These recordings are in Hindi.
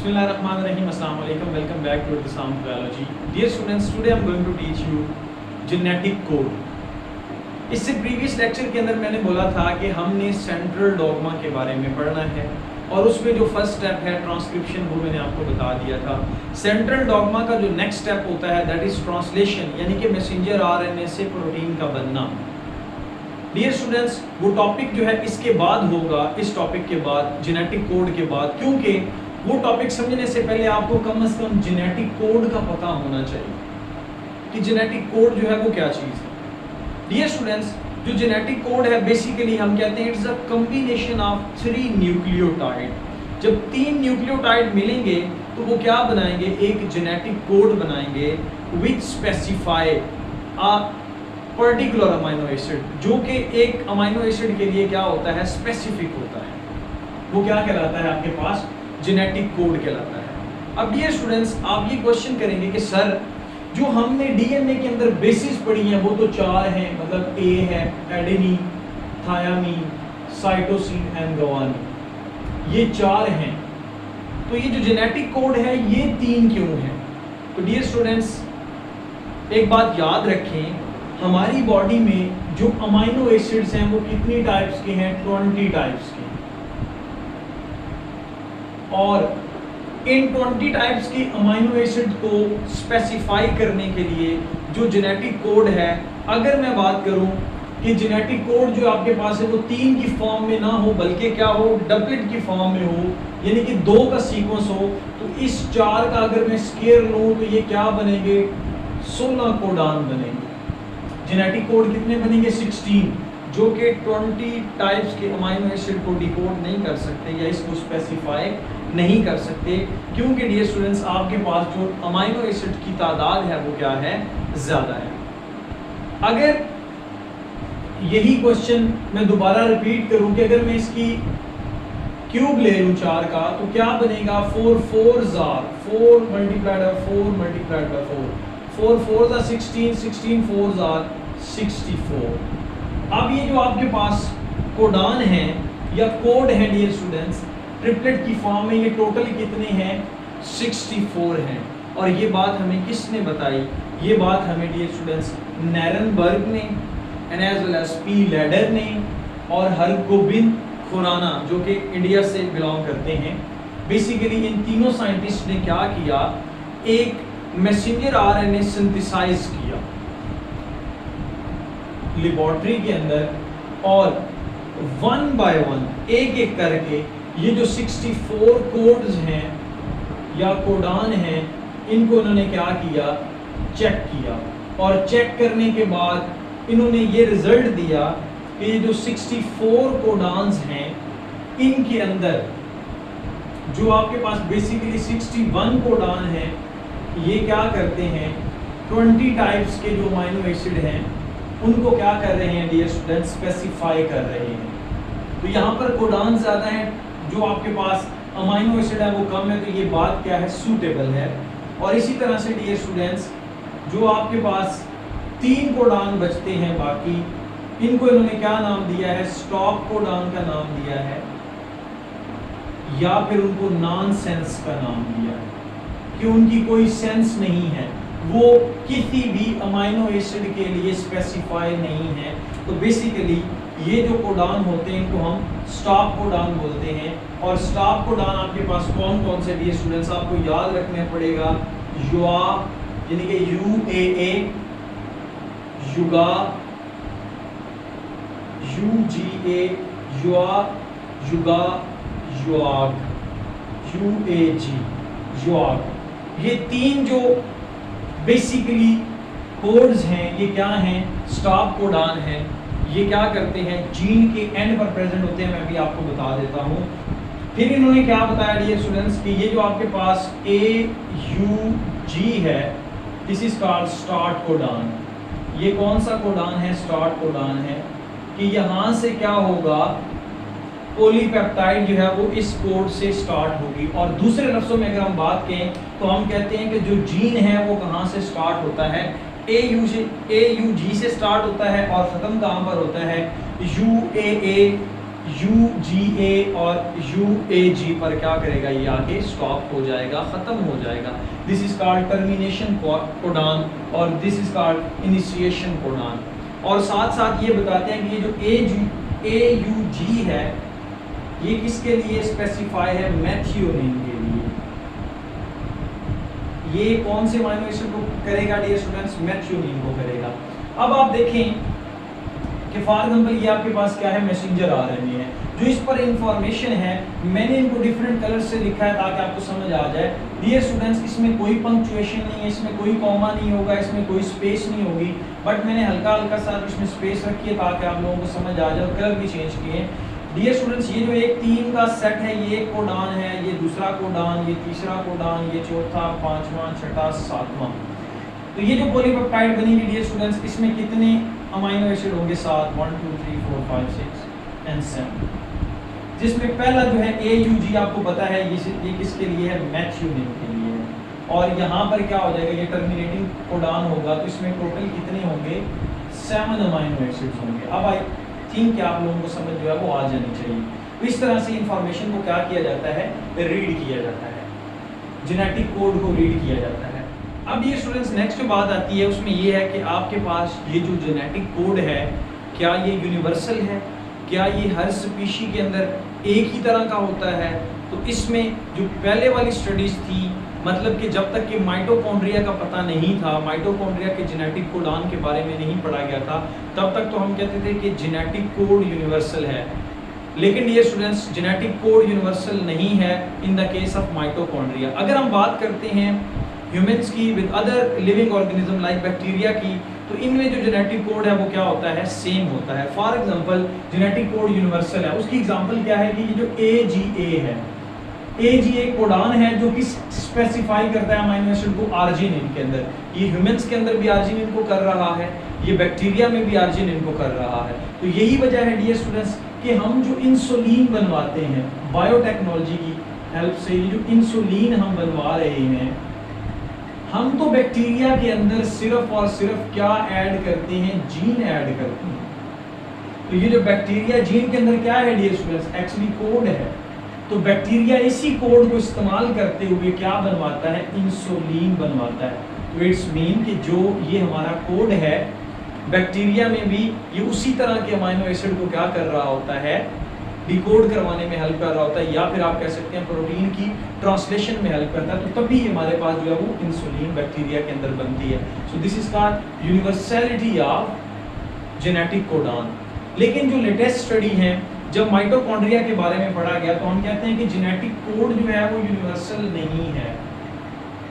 Bismillahirrahmanirrahim. Assalamu alaikum. Welcome back to the Sound Biology. Dear students, today I am going to teach you genetic code. इससे प्रीवियस लेक्चर के अंदर मैंने बोला था कि हमने सेंट्रल डॉगमा के बारे में पढ़ना है और उसमें जो फर्स्ट स्टेप है ट्रांसक्रिप्शन वो मैंने आपको बता दिया था। सेंट्रल डॉगमा का जो नेक्स्ट स्टेप होता है दैट इज ट्रांसलेशन, यानी कि मैसेंजर आरएनए से प्रोटीन का बनना। डियर स्टूडेंट्स, वो टॉपिक जो है इसके बाद होगा, इस टॉपिक के बाद, जेनेटिक कोड के बाद, क्योंकि वो टॉपिक समझने से पहले आपको कम से कम जेनेटिक कोड का पता होना चाहिए कि जेनेटिक कोड जो है वो क्या चीज़ है। डियर स्टूडेंट्स, जो जेनेटिक कोड है बेसिकली हम कहते हैं it's a combination of 3 nucleotide. जब 3 न्यूक्लियोटाइड मिलेंगे तो वो क्या बनाएंगे, एक जेनेटिक कोड बनाएंगे which specify a particular amino acid, जो कि एक अमाइनो एसिड के लिए क्या होता है, स्पेसिफिक होता है। वो क्या कहलाता है, आपके पास जेनेटिक कोड कहलाता है। अब डियर स्टूडेंट्स, आप ये क्वेश्चन करेंगे कि सर जो हमने डीएनए के अंदर बेसिस पढ़ी है वो तो 4 हैं, मतलब ए है adenine, thiamine, cytosine and guanine, ये 4 हैं, तो ये जो जेनेटिक कोड है ये 3 क्यों है? तो डियर स्टूडेंट्स, एक बात याद रखें, हमारी बॉडी में जो अमाइनो एसिड्स हैं वो कितनी टाइप्स के हैं, 20 टाइप्स के। और इन 20 टाइप्स की अमाइनो एसिड को स्पेसिफाई करने के लिए जो जेनेटिक कोड है, अगर मैं बात करूं कि जेनेटिक कोड जो आपके पास है वो 3 की फॉर्म में ना हो बल्कि क्या हो, डबलेट की फॉर्म में हो, यानी कि 2 का सीक्वेंस हो, तो इस 4 का अगर मैं स्क्वायर लूं तो ये क्या बनेंगे, 16 कोडान बनेंगे। जेनेटिक कोड कितने बनेंगे, 16, जो कि 20 टाइप्स के अमाइनो एसिड को डिकोड नहीं कर सकते या इसको स्पेसिफाई नहीं कर सकते, क्योंकि डियर स्टूडेंट्स आपके पास जो अमाइनो एसिड की तादाद है वो क्या है, ज़्यादा है। अगर यही क्वेश्चन मैं दोबारा रिपीट करूं कि अगर मैं इसकी क्यूब ले लूं 4 का, तो क्या बनेगा, 4 4s are 4 multiplied by 4 multiplied by 4, 4 4s are 16, 16 4s are 64। अब ये जो आपके पास कोडान है या कोड है डियर स्टूडेंट्स, ट्रिपलेट की फॉर्म में ये टोटल कितने हैं, 64 हैं। और ये बात हमें किसने बताई, ये बात हमें डियर स्टूडेंट्स नैरनबर्ग ने and as well as P Leder ने और हरगोबिंद खुराना जो कि इंडिया से बिलोंग करते हैं। बेसिकली इन तीनों साइंटिस्ट ने क्या किया, एक मैसेंजर आरएनए सिंथेसाइज किया लेबोरेटरी के अंदर, और 1 बाय 1 एक एक करके ये जो 64 कोड्स हैं या कोडान हैं, इनको उन्होंने क्या किया, चेक किया, और चेक करने के बाद इन्होंने ये रिजल्ट दिया कि ये जो 64 कोडान्स हैं इनके अंदर जो आपके पास बेसिकली 61 कोडान हैं, ये क्या करते हैं, 20 टाइप्स के जो अमाइनो एसिड हैं उनको क्या कर रहे हैं डियर स्टूडेंट, स्पेसिफाई कर रहे हैं। तो यहाँ पर कोडान ज़्यादा हैं, जो आपके पास अमाइनो एसिड है वो कम है, तो ये बात क्या है, सूटेबल है। और इसी तरह से डियर स्टूडेंट्स जो आपके पास 3 कोडान बचते हैं बाकी, इनको इन्होंने क्या नाम दिया है, स्टॉप कोडान का नाम दिया है, या फिर उनको नॉन सेंस का नाम दिया है कि उनकी कोई सेंस नहीं है, वो किसी भी अमाइनो एसिड के लिए स्पेसिफाई नहीं है। तो बेसिकली ये जो कोडान होते हैं इनको हम स्टॉप कोडान बोलते हैं। और स्टॉप कोडान आपके पास कौन कौन से डियर स्टूडेंट्स आपको याद रखने पड़ेगा, युआ यानी कि UAA, UGA, UGA, UAA, UGA, UAG, UAG, UAG, ये 3 जो बेसिकली कोड्स हैं ये क्या हैं, स्टॉप कोडान हैं। ये क्या करते हैं, जीन के एंड पर प्रेजेंट होते हैं, मैं भी आपको बता देता हूँ। फिर इन्होंने क्या बताया डियर स्टूडेंट्स कि ये जो आपके पास AUG है, this is called start codon. ये कौन सा कोडान है, स्टार्ट कोडान है, कि यहाँ से क्या होगा, पॉलीपेप्टाइड जो है वो इस कोड से स्टार्ट होगी। और दूसरे लफ्ज़ों में अगर हम बात करें तो हम कहते हैं कि जो जीन है वो कहाँ से स्टार्ट होता है, AUG से स्टार्ट होता है और ख़त्म कहाँ पर होता है, UAA UGA और UAG पर क्या करेगा, ये आगे स्टॉप हो जाएगा, खत्म हो जाएगा। This is called termination codon और this is called initiation codon. और साथ साथ ये बताते हैं कि ये जो AUG है ये किसके लिए स्पेसिफाई है, मेथियोनिन के लिए। ये कौन से अमीनो एसिड को करेगा डियर स्टूडेंट्स, मेथियोनिन को करेगा। अब आप देखें कि फॉर एग्जांपल ये आपके पास क्या है, मैसेंजर RNA है। जो इस पर इंफॉर्मेशन है मैंने इनको डिफरेंट कलर से लिखा है ताकि आपको समझ आ जाए। डियर स्टूडेंट्स इसमें कोई पंक्चुएशन नहीं है, इसमें कोई कॉमा नहीं होगा, इसमें कोई स्पेस नहीं होगी, बट मैंने हल्का हल्का सा इसमें स्पेस रखी है ताकि आप लोगों को समझ आ जाए, और कलर भी चेंज किए। डियर स्टूडेंट्स ये जो एक 3 का सेट है, ये एक कोडान है, ये दूसरा कोडान, ये तीसरा कोडान, ये चौथा, पांचवा, छठा, सातवां। तो ये जो पॉलीपेप्टाइड बनेगी डियर स्टूडेंट्स, इसमें कितने अमीनो एसिड होंगे, 7, 1 2 3 4 5 6 एंड 7। जिसमें पहला जो है AUG आपको पता है ये किसके लिए है, मैथियोनिन के लिए है। और यहाँ पर क्या हो जाएगा, ये टर्मिनेटिंग कोडान होगा, तो इसमें टोटल कितने होंगे, 7 अमीनो एसिड्स होंगे। अब आई थिंक कि आप लोगों को समझ जो है वो आ जानी चाहिए। तो इस तरह से इंफॉर्मेशन को क्या किया जाता है, रीड किया जाता है, जेनेटिक कोड को रीड किया जाता है। अब ये स्टूडेंट्स नेक्स्ट जो बात आती है उसमें ये है कि आपके पास ये जो जेनेटिक कोड है क्या ये यूनिवर्सल है, क्या ये हर स्पीशी के अंदर एक ही तरह का होता है। तो इसमें जो पहले वाली स्टडीज थी, मतलब कि जब तक कि माइटोकॉन्ड्रिया का पता नहीं था, माइटोकॉन्ड्रिया के जेनेटिक कोडान के बारे में नहीं पढ़ा गया था, तब तक तो हम कहते थे कि जेनेटिक कोड यूनिवर्सल है। लेकिन dear students genetic code universal नहीं है in the case of mitochondria. अगर हम बात करते हैं ह्यूमंस की with other living organism like bacteria की, तो इनमें जो जेनेटिक कोड है वो क्या होता है, सेम होता है। For example genetic code universal है, उसकी एग्जांपल क्या है कि ये जो AGA है, AGA कोडान है जो कि स्पेसिफाई करता है अमीनो एसिड को आर्जिनिन के अंदर। ये ह्यूमंस के अंदर भी आर्जिनिन को कर रहा है, ये बैक्टीरिया में भी आर्जिनिन को कर रहा है। तो यही वजह है डियर स्टूडेंट्स कि हम जो इंसुलिन बनवाते हैं बायोटेक्नोलॉजी की हेल्प से, ये जो इंसुलिन हम बनवा रहे हैं, हम तो बैक्टीरिया के अंदर सिर्फ और सिर्फ क्या ऐड करते हैं, जीन ऐड करते हैं। तो ये जो बैक्टीरिया जीन के अंदर क्या है डियर स्टूडेंट्स, एक्चुअली कोड है। तो बैक्टीरिया इसी कोड को इस्तेमाल करते हुए क्या बनवाता है, इंसुलिन बनवाता है। तो इट्स मीन कि जो ये हमारा कोड है बैक्टीरिया में भी ये उसी तरह के अमीनो एसिड को क्या कर रहा होता है, डिकोड करवाने में हेल्प कर रहा होता है, या फिर आप कह सकते हैं प्रोटीन की ट्रांसलेशन में हेल्प करता है। तो तभी हमारे पास जो है वो इंसुलिन बैक्टीरिया के अंदर बनती है। So this is called universality of genetic codon. लेकिन जो लेटेस्ट स्टडी है, जब माइटोकॉन्ड्रिया के बारे में पढ़ा गया तो हम कहते हैं कि जेनेटिक कोड जो है वो यूनिवर्सल नहीं है।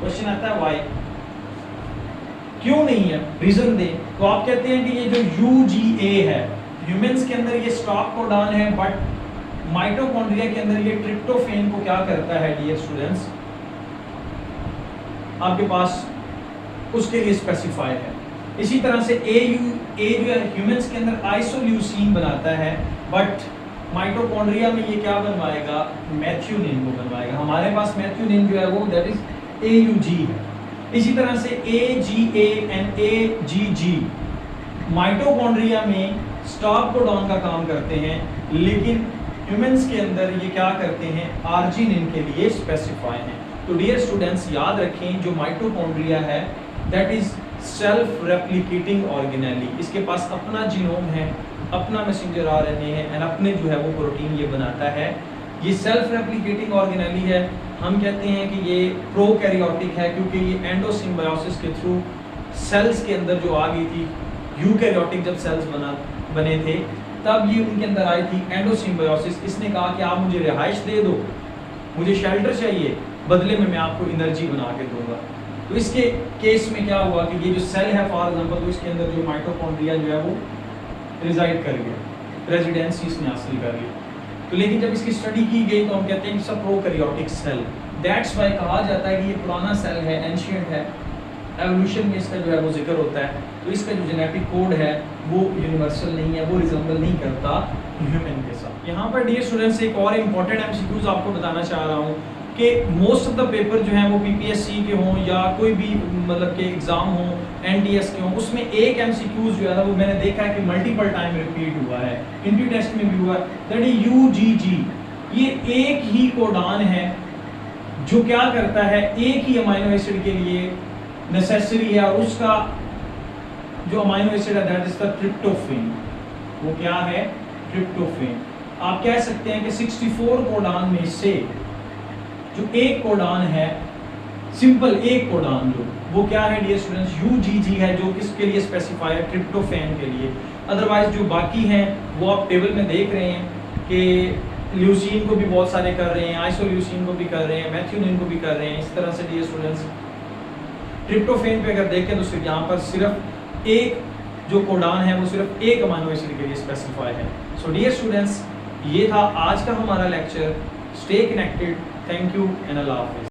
क्वेश्चन आता है व्हाई, क्यों नहीं है, रीजन दे। तो आप कहते हैं कि ये जो UGA है ह्यूमंस के अंदर ये स्टॉप कोडान है, बट माइटोकॉन्ड्रिया के अंदर ये ट्रिप्टोफेन को क्या करता है डियर स्टूडेंट्स, आपके पास उसके लिए स्पेसिफाई है। इसी तरह से A जो है ह्यूमंस के अंदर आइसोल्यूसिन बनाता है, बट माइटोकॉन्ड्रिया में ये क्या बनवाएगा, मैथियोनिन को बनवाएगा। हमारे पास मैथियोनिन जो है वो दैट इज AUG है। इसी तरह से AGA एंड AGG माइटोकॉन्ड्रिया में स्टॉप कोडॉन का काम करते हैं, लेकिन ह्यूमंस के अंदर ये क्या करते हैं, आर्जिनिन के लिए स्पेसिफाई हैं। तो डियर स्टूडेंट्स याद रखें जो माइटोकॉन्ड्रिया है that is self replicating organelle. इसके पास अपना जीनोम है, अपना मैसेंजर RNA है एंड अपने जो है वो प्रोटीन ये बनाता है। ये सेल्फ रेप्लिकेटिंग ऑर्गेनेली है। हम कहते हैं कि ये प्रोकैरियोटिक है क्योंकि ये एंडोसिम्बायोसिस के थ्रू सेल्स के अंदर जो आ गई थी, यूकैरियोटिक जब सेल्स बने थे तब ये उनके अंदर आई थी एंडोसिम्बायोसिस। इसने कहा कि आप मुझे रिहाइश दे दो, मुझे शेल्टर चाहिए, बदले में मैं आपको एनर्जी बना के दूंगा। तो इसके केस में क्या हुआ कि ये जो सेल है फॉर एग्जांपल, तो इसके अंदर जो माइटोकॉन्ड्रिया जो है वो रिजाइड कर गया, रेजिडेंसी इसने हासिल कर ली। तो लेकिन जब इसकी स्टडी की गई तो हम कहते हैं कि सब प्रोकैरियोटिक सेल, दैट्स वाई कहा जाता है कि ये पुराना सेल है, एंशिएंट है, एवोल्यूशन में इसका जो है वो जिक्र होता है। तो इसका जो जेनेटिक कोड है वो यूनिवर्सल नहीं है, वो रिजेंबल नहीं करता ह्यूमन के साथ। यहाँ पर डियर स्टूडेंट्स एक और इम्पॉर्टेंट MCQs आपको बताना चाह रहा हूँ कि मोस्ट ऑफ द पेपर जो हैं वो पीपीएससी के हों या कोई भी मतलब के एग्ज़ाम हो एनटीएस के हों, उसमें एक एमसीक्यूज जो है ना वो मैंने देखा है कि मल्टीपल टाइम रिपीट हुआ है, इंटरव्यू टेस्ट में भी हुआ है, दैट इज यूजीजी। ये एक ही कोडान है जो क्या करता है, एक ही अमाइनो एसिड के लिए नेसेसरी है, और उसका जो अमाइनो एसिड है दैट इज द ट्रिप्टोफेन। वो क्या है? ट्रिप्टोफेन। आप कह सकते हैं कि 64 कोडान में से जो एक कोडान है, सिंपल एक कोडान जो वो क्या है डियर स्टूडेंट्स, यूजीजी है, जो किसके लिए स्पेसिफाई है? ट्रिप्टोफैन के लिए। अदरवाइज जो बाकी हैं वो आप टेबल में देख रहे हैं कि ल्यूसीन को भी बहुत सारे कर रहे हैं, आइसोल्यूसीन को भी कर रहे हैं, मैथ्यूनिन को भी कर रहे हैं। इस तरह से डियर स्टूडेंट्स ट्रिप्टोफैन पे अगर देखें तो सिर्फ यहाँ पर सिर्फ एक जो कोडान है वो सिर्फ एक अमाइनो एसिड के लिए स्पेसिफाई है। सो डियर स्टूडेंट्स, ये था आज का हमारा लेक्चर। Stay connected. Thank you and अल्लाह हाफिज़।